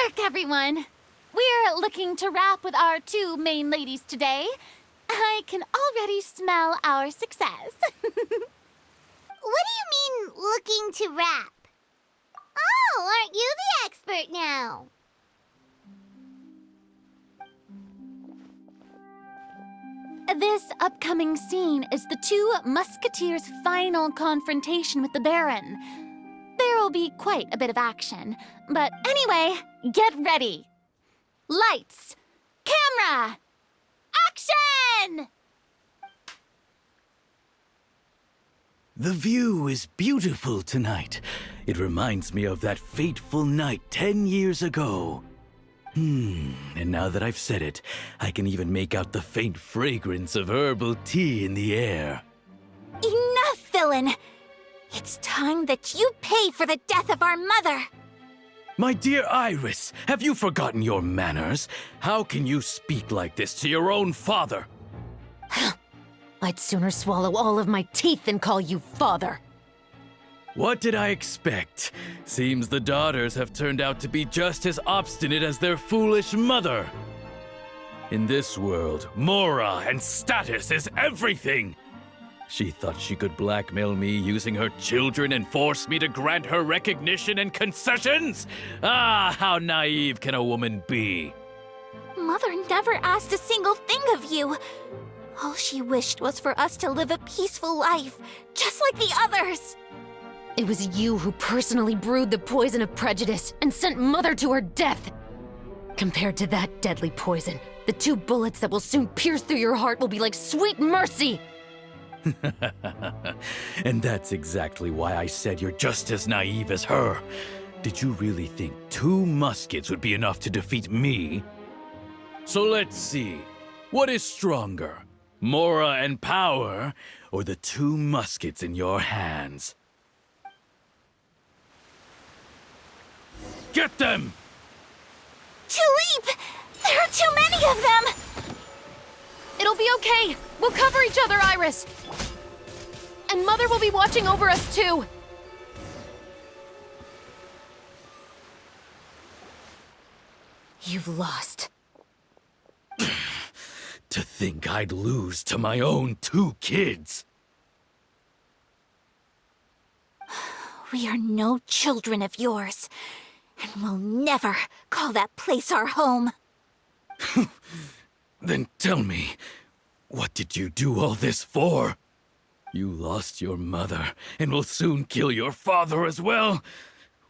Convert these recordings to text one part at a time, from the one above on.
work, everyone! We're looking to wrap with our two main ladies today. I can already smell our success. What do you mean, looking to wrap? Oh, aren't you the expert now? This upcoming scene is the two musketeers' final confrontation with the Baron. There will be quite a bit of action. But anyway, get ready. Lights, camera, action! The view is beautiful tonight. It reminds me of that fateful night 10 years ago. And now that I've said it, I can even make out the faint fragrance of herbal tea in the air. Enough, villain! It's time that you pay for the death of our mother! My dear Iris, have you forgotten your manners? How can you speak like this to your own father? I'd sooner swallow all of my teeth than call you father. What did I expect? Seems the daughters have turned out to be just as obstinate as their foolish mother. In this world, Mora and status is everything. She thought she could blackmail me using her children and force me to grant her recognition and concessions? Ah, how naive can a woman be? Mother never asked a single thing of you. All she wished was for us to live a peaceful life, just like the others. It was you who personally brewed the poison of prejudice and sent Mother to her death. Compared to that deadly poison, the 2 bullets that will soon pierce through your heart will be like sweet mercy. And that's exactly why I said you're just as naive as her. Did you really think 2 muskets would be enough to defeat me? So let's see. What is stronger, Mora and power, or the 2 muskets in your hands? Get them! Tulip! There are too many of them! It'll be okay. We'll cover each other, Iris. And Mother will be watching over us, too. You've lost. To think I'd lose to my own 2 kids. We are no children of yours, and we'll never call that place our home. Then tell me, what did you do all this for? You lost your mother, and will soon kill your father as well.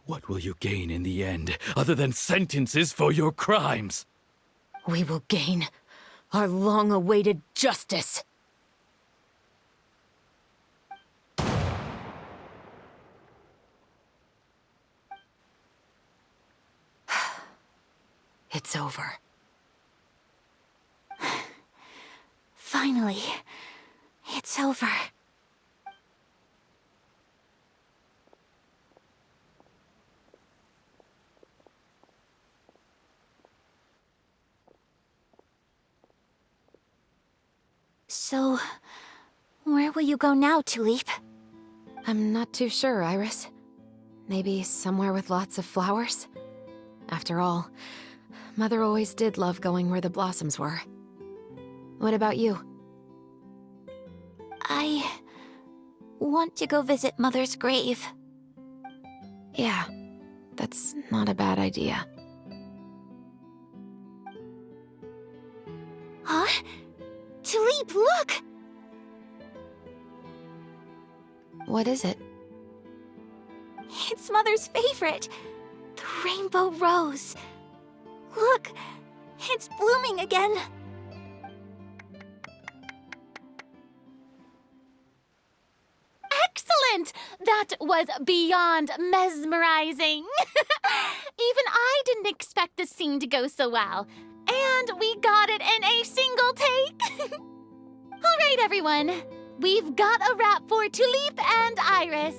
What will you gain in the end, other than sentences for your crimes? We will gain our long-awaited justice. It's over. Finally, it's over. So, where will you go now, Tulip? I'm not too sure, Iris. Maybe somewhere with lots of flowers? After all, Mother always did love going where the blossoms were. What about you? I want to go visit Mother's grave. Yeah, that's not a bad idea. Huh? Tulip, look! What is it? It's Mother's favorite, the rainbow rose. Look, it's blooming again. Excellent! That was beyond mesmerizing. Even I didn't expect the scene to go so well. And we got it in a single take. All right, everyone. We've got a wrap for Tulip and Iris.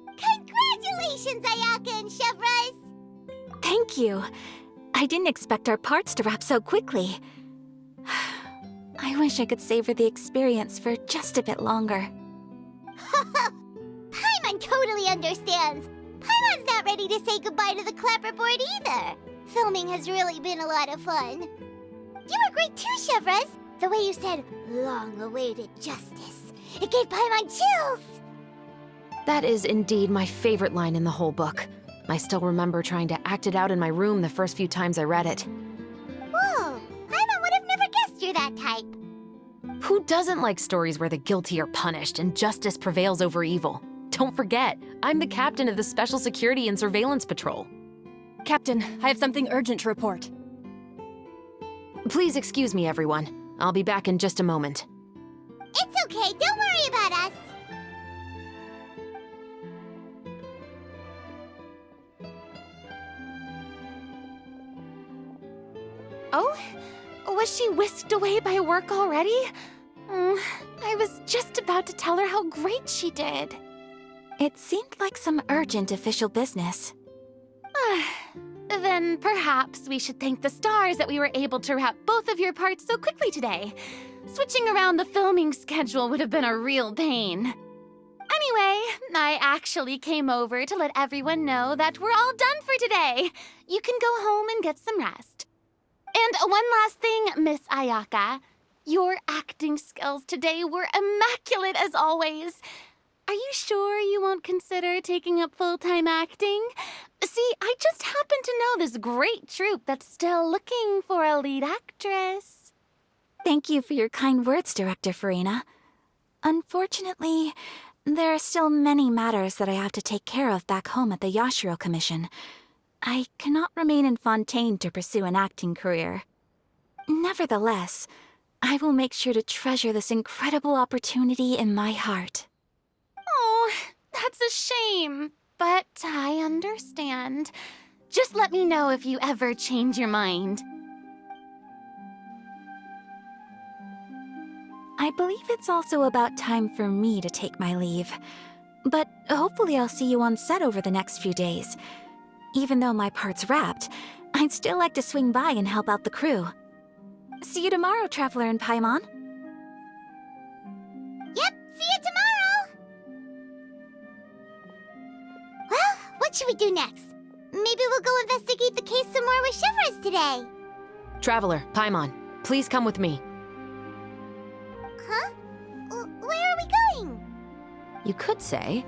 Congratulations, Ayaka and Chevres! Thank you. I didn't expect our parts to wrap so quickly. I wish I could savor the experience for just a bit longer. Paimon totally understands. Paimon's not ready to say goodbye to the clapperboard either. Filming has really been a lot of fun. You were great too, Chevres. The way you said, long-awaited justice. It gave Paimon chills! That is indeed my favorite line in the whole book. I still remember trying to act it out in my room the first few times I read it. Whoa! Paimon would have never guessed you're that type. Who doesn't like stories where the guilty are punished and justice prevails over evil? Don't forget, I'm the captain of the Special Security and Surveillance Patrol. Captain, I have something urgent to report. Please excuse me, everyone. I'll be back in just a moment. It's okay, don't worry about us. Oh? Was she whisked away by work already? I was just about to tell her how great she did. It seemed like some urgent official business. Then perhaps we should thank the stars that we were able to wrap both of your parts so quickly today. Switching around the filming schedule would have been a real pain. Anyway, I actually came over to let everyone know that we're all done for today. You can go home and get some rest. And one last thing, Miss Ayaka. Your acting skills today were immaculate as always. Are you sure you won't consider taking up full-time acting? See, I just happen to know this great troupe that's still looking for a lead actress. Thank you for your kind words, Director Farina. Unfortunately, there are still many matters that I have to take care of back home at the Yashiro Commission. I cannot remain in Fontaine to pursue an acting career. Nevertheless, I will make sure to treasure this incredible opportunity in my heart. Oh, that's a shame, but I understand. Just let me know if you ever change your mind. I believe it's also about time for me to take my leave. But hopefully I'll see you on set over the next few days. Even though my part's wrapped, I'd still like to swing by and help out the crew. See you tomorrow, Traveler and Paimon. Yep, see you tomorrow! Well, what should we do next? Maybe we'll go investigate the case some more with Chevres today. Traveler, Paimon, please come with me. Huh? Where are we going? You could say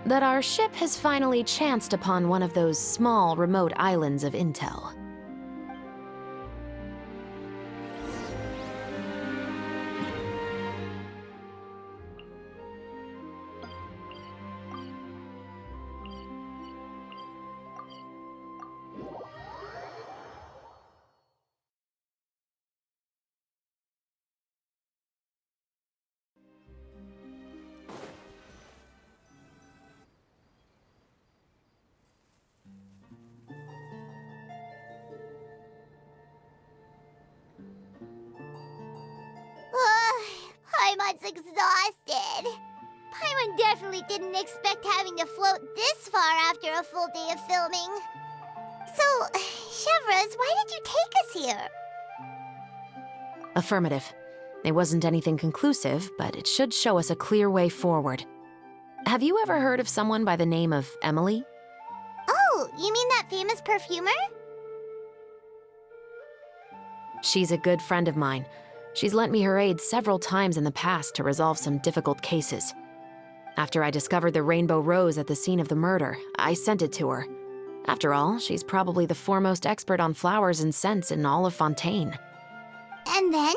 that our ship has finally chanced upon one of those small, remote islands of intel. Paimon's exhausted. Paimon definitely didn't expect having to float this far after a full day of filming. So, Chevres, why did you take us here? Affirmative. It wasn't anything conclusive, but it should show us a clear way forward. Have you ever heard of someone by the name of Emily? Oh, you mean that famous perfumer? She's a good friend of mine. She's lent me her aid several times in the past to resolve some difficult cases. After I discovered the rainbow rose at the scene of the murder, I sent it to her. After all, she's probably the foremost expert on flowers and scents in all of Fontaine. And then?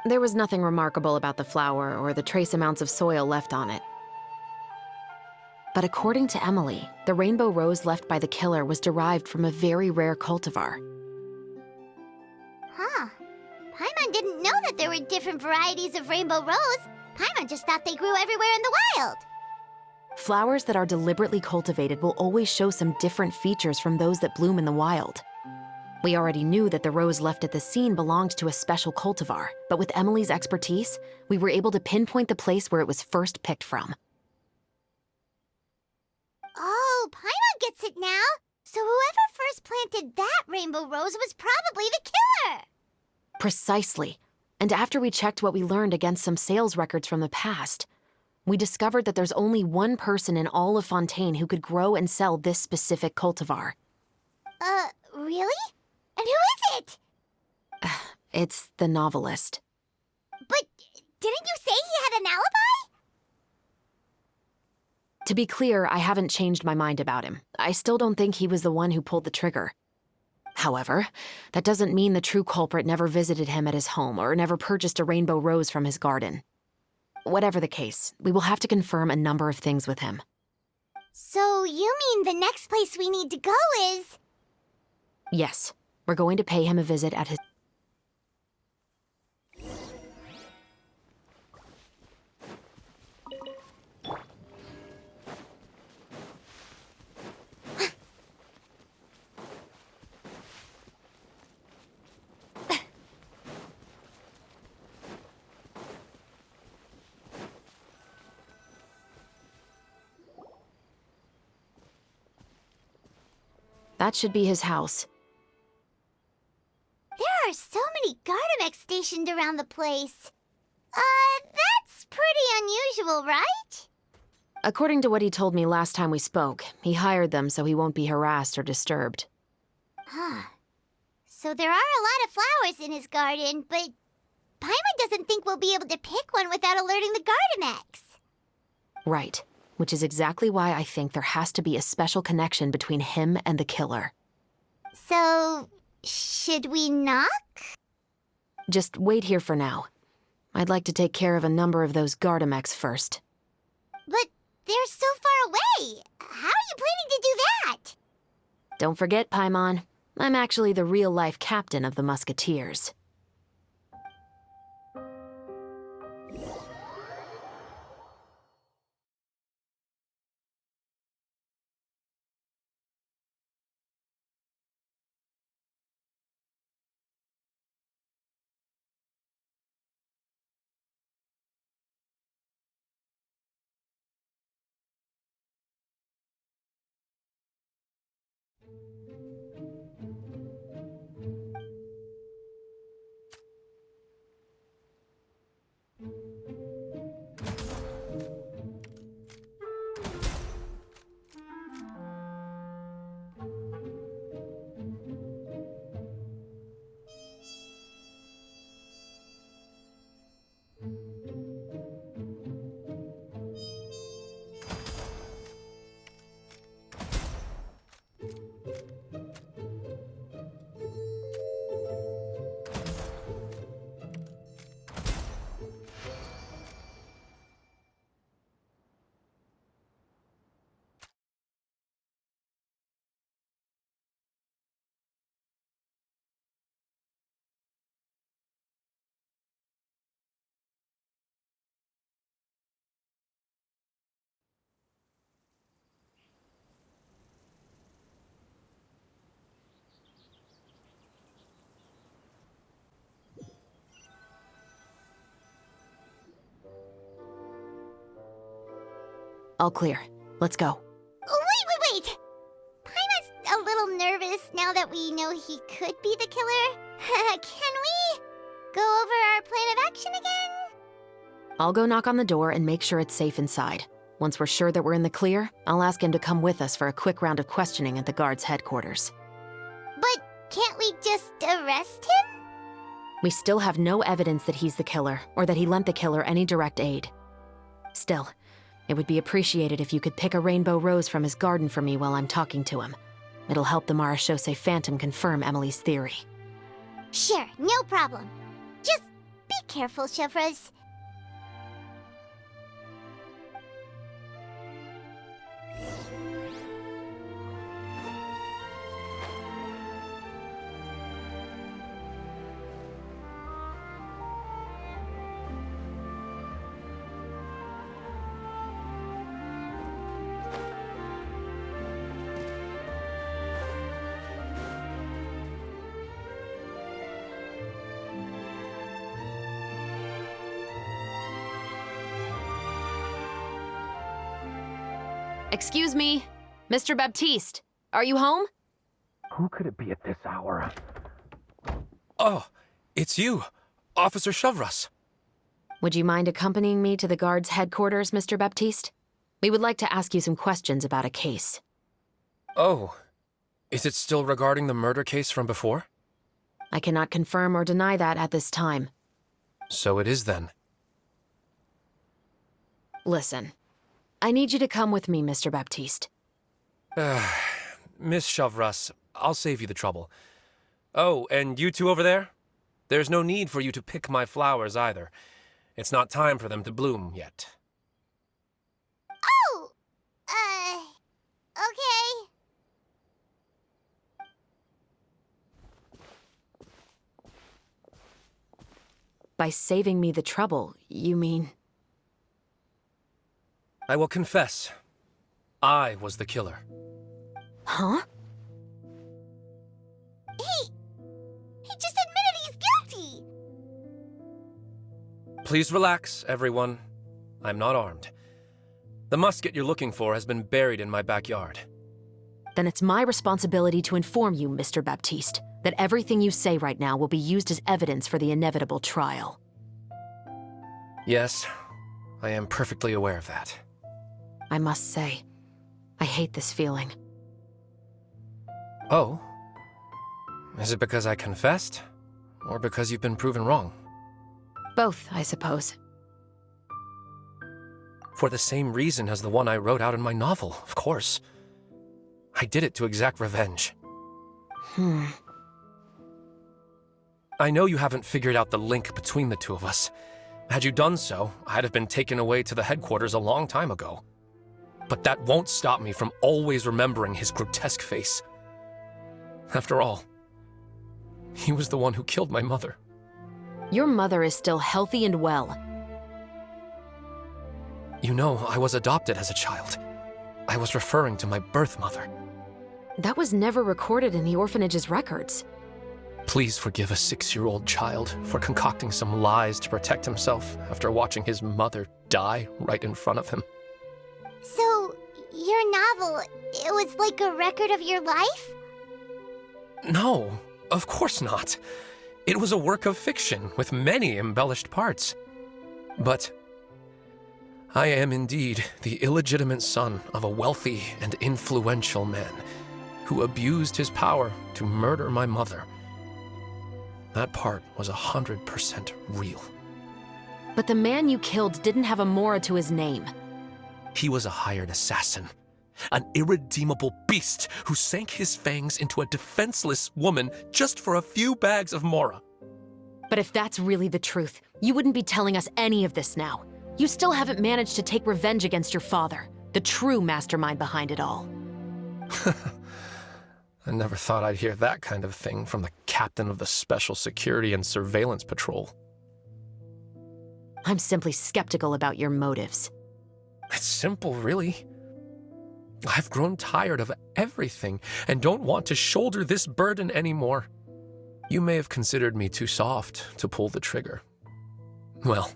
There was nothing remarkable about the flower or the trace amounts of soil left on it. But according to Emily, the rainbow rose left by the killer was derived from a very rare cultivar. Huh. Paimon didn't know that there were different varieties of rainbow rose. Paimon just thought they grew everywhere in the wild. Flowers that are deliberately cultivated will always show some different features from those that bloom in the wild. We already knew that the rose left at the scene belonged to a special cultivar, but with Emily's expertise, we were able to pinpoint the place where it was first picked from. Oh, Paimon gets it now. So whoever first planted that rainbow rose was probably the killer. Precisely. And after we checked what we learned against some sales records from the past, we discovered that there's only one person in all of Fontaine who could grow and sell this specific cultivar. Really? And who is it? It's the novelist. But didn't you say he had an alibi? To be clear, I haven't changed my mind about him. I still don't think he was the one who pulled the trigger. However, that doesn't mean the true culprit never visited him at his home or never purchased a rainbow rose from his garden. Whatever the case, we will have to confirm a number of things with him. So you mean the next place we need to go is... Yes, we're going to pay him a visit at his... That should be his house. There are so many Gardamex stationed around the place. That's pretty unusual, right? According to what he told me last time we spoke, he hired them so he won't be harassed or disturbed. Huh. So there are a lot of flowers in his garden, but Paimon doesn't think we'll be able to pick one without alerting the Gardamex. Right. Which is exactly why I think there has to be a special connection between him and the killer. So, should we knock? Just wait here for now. I'd like to take care of a number of those Gardamex first. But they're so far away. How are you planning to do that? Don't forget, Paimon, I'm actually the real-life captain of the Musketeers. All clear. Let's go. Wait! Paimon's a little nervous now that we know he could be the killer. Can we go over our plan of action again? I'll go knock on the door and make sure it's safe inside. Once we're sure that we're in the clear, I'll ask him to come with us for a quick round of questioning at the guard's headquarters. But can't we just arrest him? We still have no evidence that he's the killer, or that he lent the killer any direct aid. Still, it would be appreciated if you could pick a rainbow rose from his garden for me while I'm talking to him. It'll help the Marashose Phantom confirm Emily's theory. Sure, no problem. Just be careful, Chevres. Excuse me, Mr. Baptiste, are you home? Who could it be at this hour? Oh, it's you, Officer Chevres. Would you mind accompanying me to the guard's headquarters, Mr. Baptiste? We would like to ask you some questions about a case. Oh, Is it still regarding the murder case from before? I cannot confirm or deny that at this time. So it is then. Listen, I need you to come with me, Mr. Baptiste. Miss Shavras, I'll save you the trouble. Oh, and you two over there? There's no need for you to pick my flowers either. It's not time for them to bloom yet. Oh! Okay. By saving me the trouble, you mean... I will confess. I was the killer. Huh? He just admitted he's guilty! Please relax, everyone. I'm not armed. The musket you're looking for has been buried in my backyard. Then it's my responsibility to inform you, Mr. Baptiste, that everything you say right now will be used as evidence for the inevitable trial. Yes, I am perfectly aware of that. I must say, I hate this feeling. Oh? Is it because I confessed? Or because you've been proven wrong? Both, I suppose. For the same reason as the one I wrote out in my novel, of course. I did it to exact revenge. I know you haven't figured out the link between the two of us. Had you done so, I'd have been taken away to the headquarters a long time ago. But that won't stop me from always remembering his grotesque face. After all, he was the one who killed my mother. Your mother is still healthy and well. You know, I was adopted as a child. I was referring to my birth mother. That was never recorded in the orphanage's records. Please forgive a 6-year-old child for concocting some lies to protect himself after watching his mother die right in front of him. So, your novel, it was like a record of your life? No, of course not. It was a work of fiction with many embellished parts. But I am indeed the illegitimate son of a wealthy and influential man who abused his power to murder my mother. That part was 100% real. But the man you killed didn't have a Mora to his name. He was a hired assassin, an irredeemable beast who sank his fangs into a defenseless woman just for a few bags of Mora. But if that's really the truth, you wouldn't be telling us any of this now. You still haven't managed to take revenge against your father, the true mastermind behind it all. I never thought I'd hear that kind of thing from the captain of the Special Security and Surveillance Patrol. I'm simply skeptical about your motives. It's simple, really. I've grown tired of everything and don't want to shoulder this burden anymore. You may have considered me too soft to pull the trigger. Well,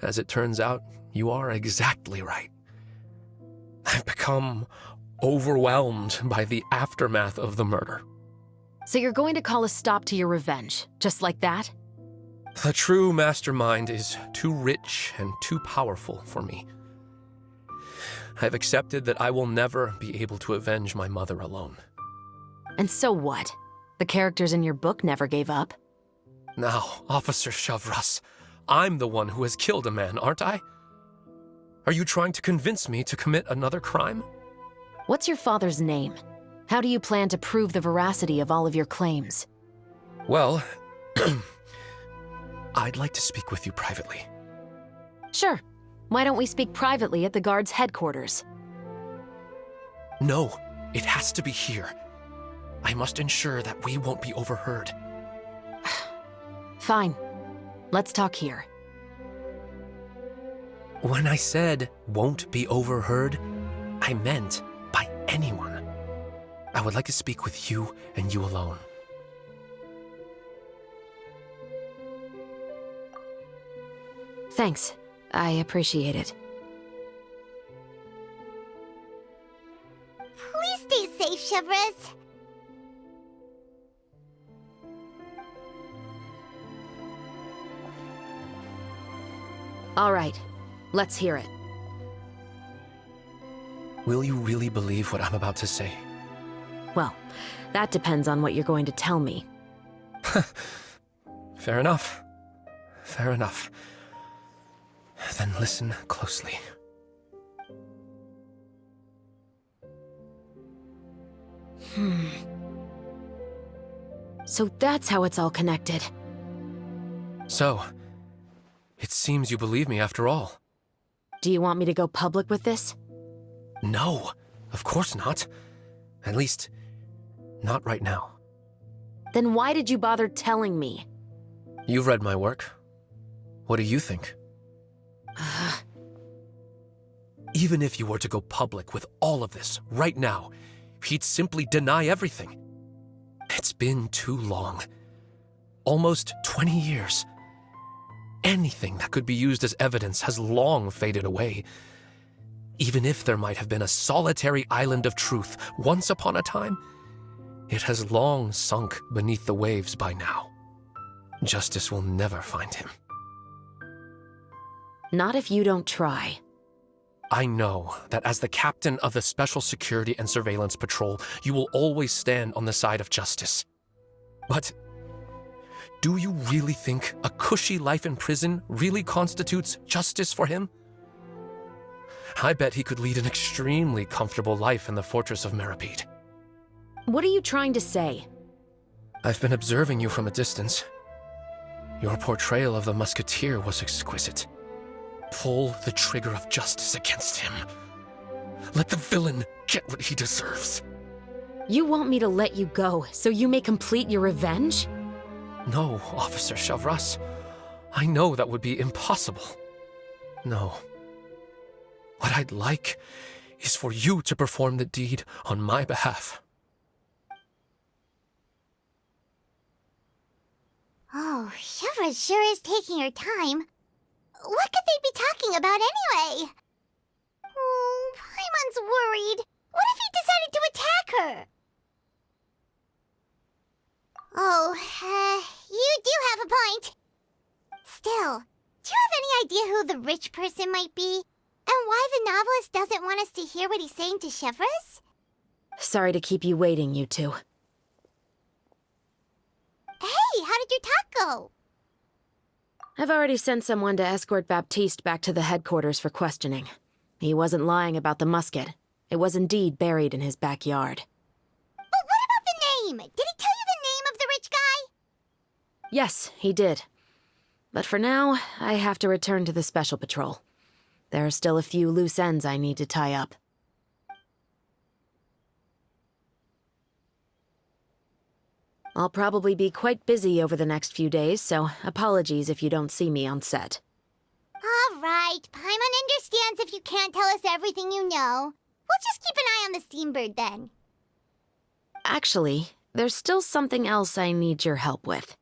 as it turns out, you are exactly right. I've become overwhelmed by the aftermath of the murder. So you're going to call a stop to your revenge, just like that? The true mastermind is too rich and too powerful for me. I've accepted that I will never be able to avenge my mother alone. And so what? The characters in your book never gave up. Now, Officer Shavras, I'm the one who has killed a man, aren't I? Are you trying to convince me to commit another crime? What's your father's name? How do you plan to prove the veracity of all of your claims? Well, I'd like to speak with you privately. Sure. Why don't we speak privately at the guard's headquarters? No, it has to be here. I must ensure that we won't be overheard. Fine. Let's talk here. When I said won't be overheard, I meant by anyone. I would like to speak with you and you alone. Thanks. I appreciate it. Please stay safe, Shavras. All right. Let's hear it. Will you really believe what I'm about to say? Well, that depends on what you're going to tell me. Fair enough. Fair enough. Then listen closely. So that's how it's all connected. So, it seems you believe me after all. Do you want me to go public with this? No, of course not. At least, not right now. Then why did you bother telling me? You've read my work. What do you think? Even if you were to go public with all of this right now, he'd simply deny everything. It's been too long. Almost 20 years. Anything that could be used as evidence has long faded away. Even if there might have been a solitary island of truth once upon a time, it has long sunk beneath the waves by now. Justice will never find him. Not if you don't try. I know that as the captain of the Special Security and Surveillance Patrol, you will always stand on the side of justice. But do you really think a cushy life in prison really constitutes justice for him? I bet he could lead an extremely comfortable life in the fortress of Meripede. What are you trying to say? I've been observing you from a distance. Your portrayal of the musketeer was exquisite. Pull the trigger of justice against him. Let the villain get what he deserves. You want me to let you go so you may complete your revenge? No, Officer Chavras. I know that would be impossible. No. What I'd like is for you to perform the deed on my behalf. Oh, Chevra sure is taking her time. What could they be talking about anyway? Oh, Paimon's worried. What if he decided to attack her? Oh, you do have a point. Still, do you have any idea who the rich person might be? And why the novelist doesn't want us to hear what he's saying to Chevras? Sorry to keep you waiting, you two. Hey, how did your talk go? I've already sent someone to escort Baptiste back to the headquarters for questioning. He wasn't lying about the musket. It was indeed buried in his backyard. But what about the name? Did he tell you the name of the rich guy? Yes, he did. But for now, I have to return to the Special Patrol. There are still a few loose ends I need to tie up. I'll probably be quite busy over the next few days, so apologies if you don't see me on set. All right, Paimon understands if you can't tell us everything you know. We'll just keep an eye on the Steambird then. Actually, there's still something else I need your help with.